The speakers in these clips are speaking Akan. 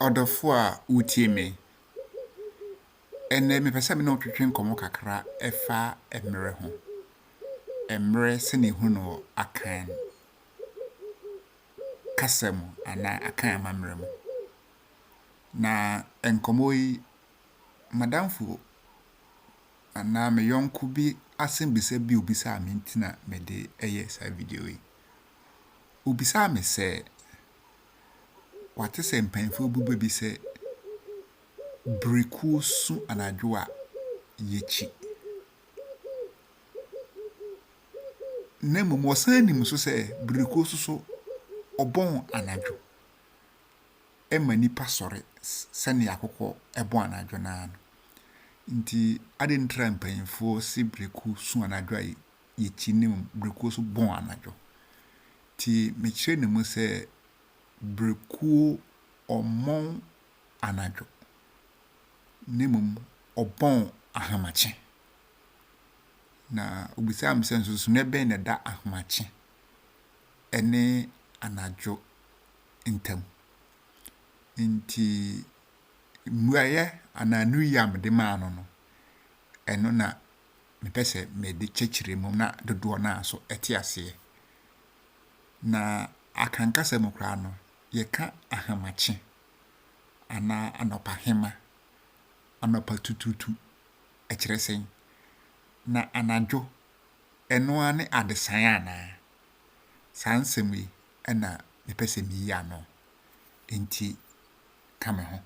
Odofo a utie me. Ene me pese me no twetwe nkomo kakra efa emere ho. Emere se ne hu no akan kasem ana akan amamre mu. Na enkomo yi madamfo ana me yonko bi asembisa bi obisa me ntina me de eye sa video yi. Obisa me se wate se mpanfo bubu bi se breku su anadwo a yechi. Nemu mo san nim so se breku so obon anadwo. Ema nipa sore sane akokọ ebon anadwo na no. Nti ade ntra mpanfo si breku su anadwo a yechi nim breku so bon anadwo. Ti me kire ne mu se breku omon anadwo. Nemum obon ahamakye. Na obisa am senso so ne ben na da ahamakye. Ene anadwo ntam. Nti muaye ananu yam de ma no. Eno na me pese me de chechire mum na dodo na so etiase. Na akankasa mu kra no ye ka ahamakye ana anopa hema anopa tututu ekiresen na anadwo eno ane adesan ana sansemi ena mepese mi ya no enti kame ho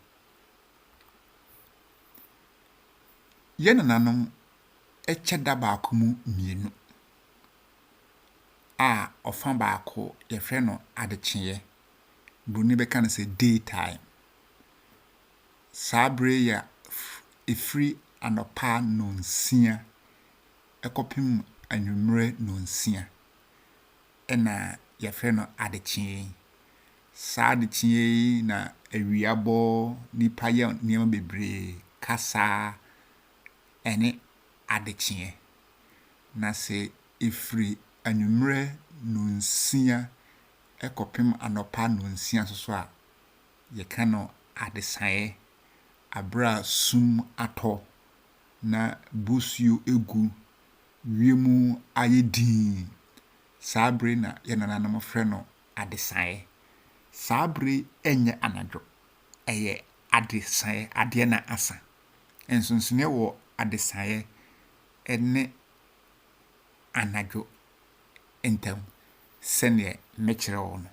ye nananom echeda baako mu mienu a ofa baako ye hwe no adekyeɛ bruni beka no se daytime sabre ya efri anopa nonsia ekopim anwimere nonsia ena ye hwe no adekyeɛ sa adekyeɛ na awiabo nipa ye niam bebre kasa ene adekyeɛ na se efri anwimere nonsia ekopim anopa nonsia so a ye ka no adesae abra sum ato na bosuo egu wiemu ayedin sabre na ye nananom frɛ no adesae sabre enye anadwo eye adesae ade na asa ensonsone wo adesae ene anadwo entam sene mekire wo no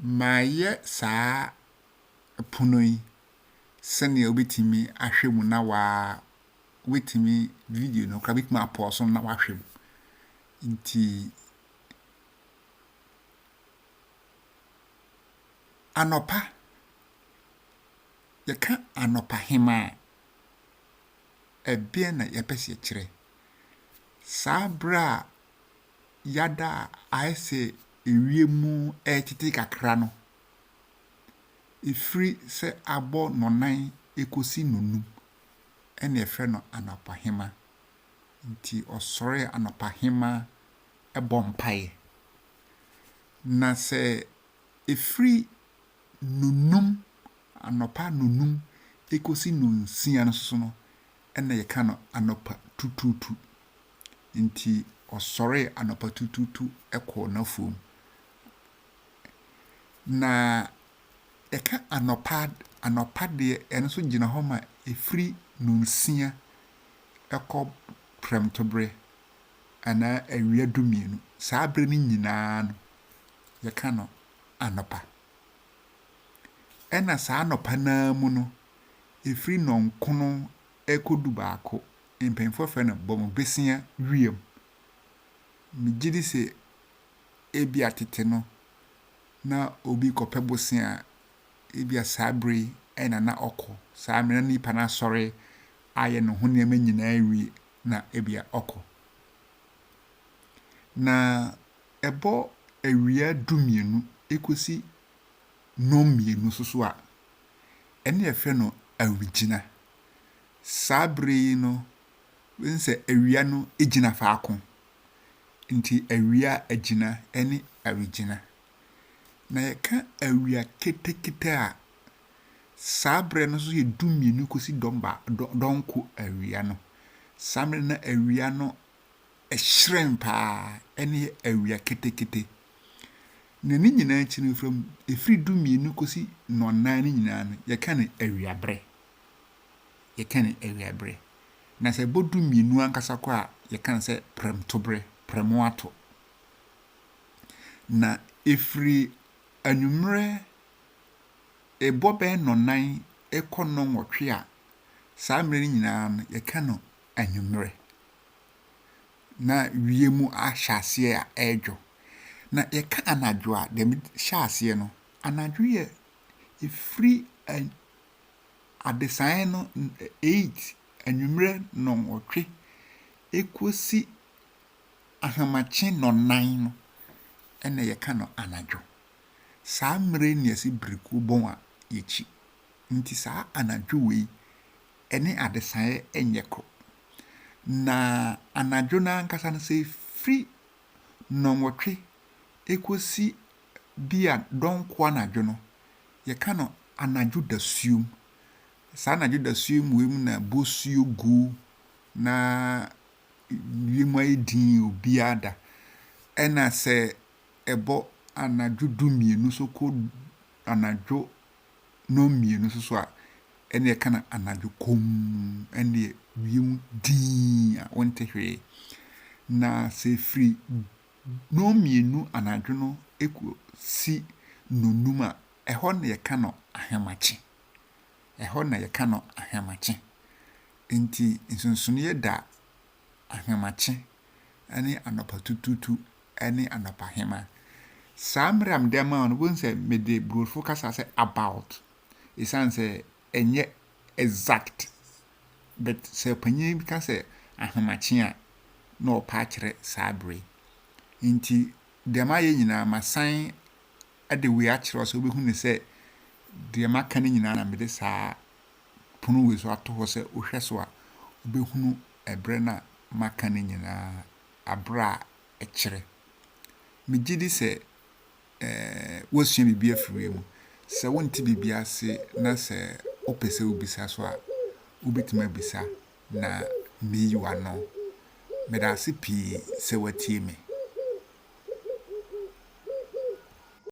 maye saa punoi sene obetimi ahwemu na wa wetimi video no kra bitimi aposo na wahwem nti anopa yeka anopa hema ebe na yepese kire sabra yada aise ewiemu etiti kakra no efri se abo nonan ekosi nonum ene efre no anopa hema nti osore anopa hema ebompae na se efri nonum anopa nonum ekosi nonsia no so no ene ye ka no anopa tututu nti osore anopa tututu ekọ na fom na eka anopa de eno so gina ho ma efri nonsia ekọ premtobre ana awia dumienu sabre ni nyina no ye ka no anopa ena sa anopa na mu no efri nonkono ekodu baako empenfo fe no bomo besia wiem migidi se ebi atete no na obi kope bosia ebi sabre ena na okọ samre nipa na sore aye no honia manyina awi na ebi okọ na ebo awia dumienu ekosi no mienu so a ene efe no awigina sabre no wense awia no egina faako nti awia agina ene awigina na yɛka awia ketekete a sabre no so yɛ dumienu kosi dɔnko awia no samre na awia no ɛhyerɛn paa ɛne awia ketekete na ne nyinaa akyi no from efiri dumienu kosi nɔnan ne nyinaa no yɛka ne awiabrɛ na sɛ bɔ dumienu ankasa kɔ a yɛka ne sɛ prɛmtobrɛ prɛmoato na efiri anwummerɛ ebo bɛn nɔnan ekɔ nɔnwɔtwe a saa mmere nyinaa no yɛka no anwummerɛ na wiemu ahyase a ɛdwo na yɛka anadwo a dem hyase no anadwo yɛ efiri adesan no 8 anwummerɛ nɔnwɔtwe ekosi ahamakye nɔnan no ɛna yɛka no anadwo saa mmere ne yɛsi biriku bon a yɛkyi nti saa anadwo wei ɛne adesan ɛnyɛ kɔ na anadwo na ankasa no sɛ free nɔnwɔtwe ekosi bia dɔnko anadwo no yɛka no anadwo dasuom saa anadwo dasuom wei mu na bosuo gu na wiemu ayedin obiada ɛna sɛ ɛbɔ anadwo dumienu so ko anadwo no mienu so a ɛne yɛka no anadwo kom ɛne wiemu din a wonte hwee na sɛ free no mienu anadwo no ekosi nonum a ɛhɔ na yɛka no ahamakye nti nsonsono yɛ da ahamakye ɛne anɔpa tututu ɛne anɔpa hema saa mmere am dem a no won sɛ mede brofo kasa sɛ about isan sɛ ɛnyɛ exact but sɛ panyin bi ka sɛ ahamakye a na ɔpa kyerɛ saa bere nti dem ayɛ nyinaa masan ade we akyerɛ so obehu ne sɛ dem aka ne nyinaa na mede saa pono we so ato hɔ sɛ ohwɛ so a obehu ɛbrɛ na maka ne nyinaa abra ɛkyerɛ megidi sɛ wosua bibia afiri mu sɛ wonte bibia ase na sɛ opese obisa so a obetima bisa na meyi wano meda ase pii sɛ watie me